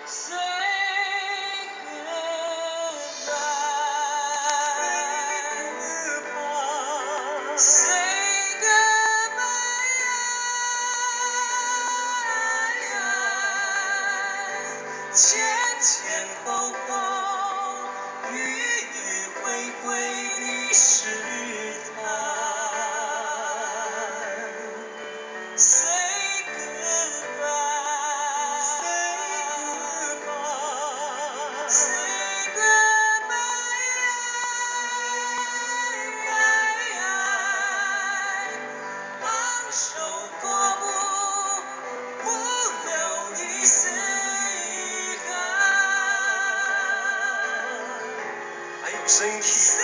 前前后后，迂迂回回的试探。Say goodbye, say goodbye, say goodbye. 昂首阔步，不留一丝遗憾。还有生气。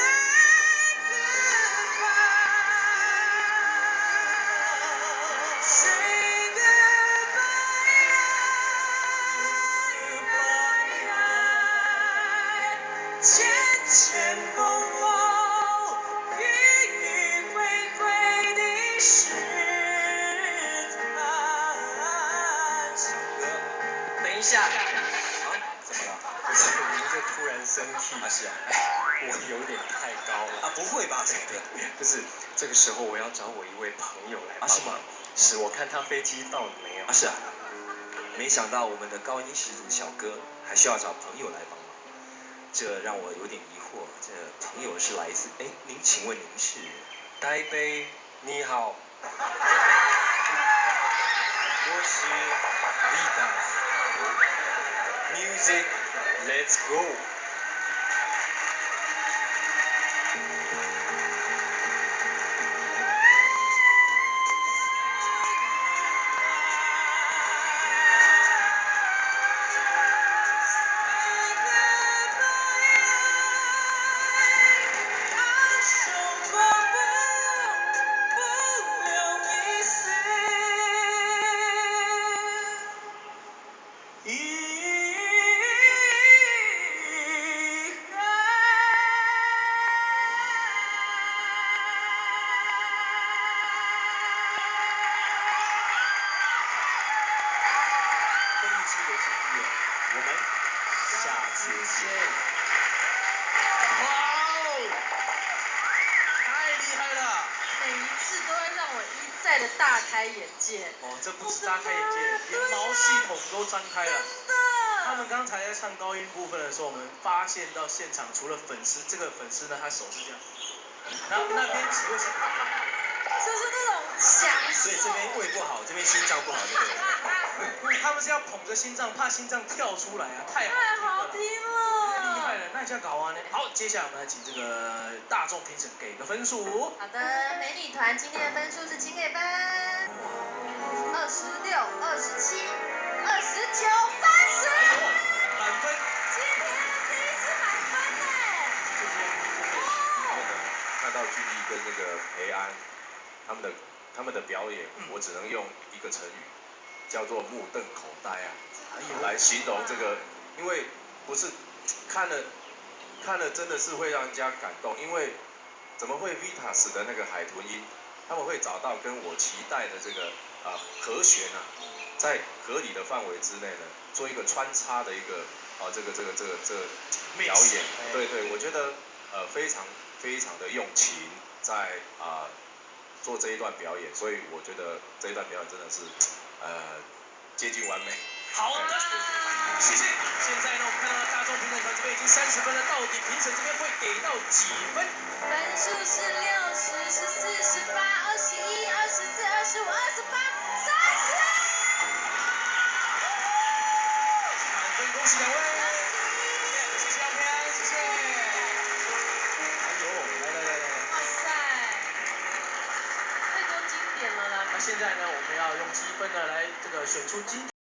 前前后后，迂迂回回的试探。等一下，啊，怎么了？不是，您这突然生气。是啊，我有点太高了。啊，不会吧，这个。不是，这个时候我要找我一位朋友来帮忙。是吗？是，我看他飞机到了没有？是啊。没想到我们的高音十足小哥还需要找朋友来帮忙，这让我有点疑惑。这朋友是来自……您请问您是？台北，你好。我是 Vitas。Music, let's go。我们下次见。哇哦，太厉害了！每一次都会让我一再的大开眼界。哦，这不止大开眼界，连毛系统都张开了。真的。他们刚才在唱高音部分的时候，我们发现到现场除了粉丝，这个粉丝呢，他手是这样，然后那边几位是。就是那种享受。所以这边胃不好，这边心脏不好，对不对？他们是要捧着心脏，怕心脏跳出来啊，太好听了。太厉害了，那叫搞啊呢。好，接下来我们来请这个大众评审给个分数。好的，美女团今天的分数是请给分26、27、29、30。满分。今天第一次满分呢。看到俊逸跟那个培安他们的表演，我只能用一个成语，叫做目瞪口呆啊，来形容这个，因为不是看了真的是会让人家感动，因为怎么会 Vitas 的那个海豚音，他们会找到跟我期待的这个和弦啊，在合理的范围之内呢，做一个穿插的一个这个表演，对，我觉得非常的用情在做这一段表演，所以我觉得这一段表演真的是接近完美。好的，谢谢。现在呢，我们看到大众评审团这边已经30分了，到底评审这边会给到几分？分数是60、14、18、21、24、25、28、30。满分，恭喜两位。谢谢培安，谢谢。哎呦，来。哇塞，太多经典了啦。那现在呢，我们要用积分呢来这个选出今天。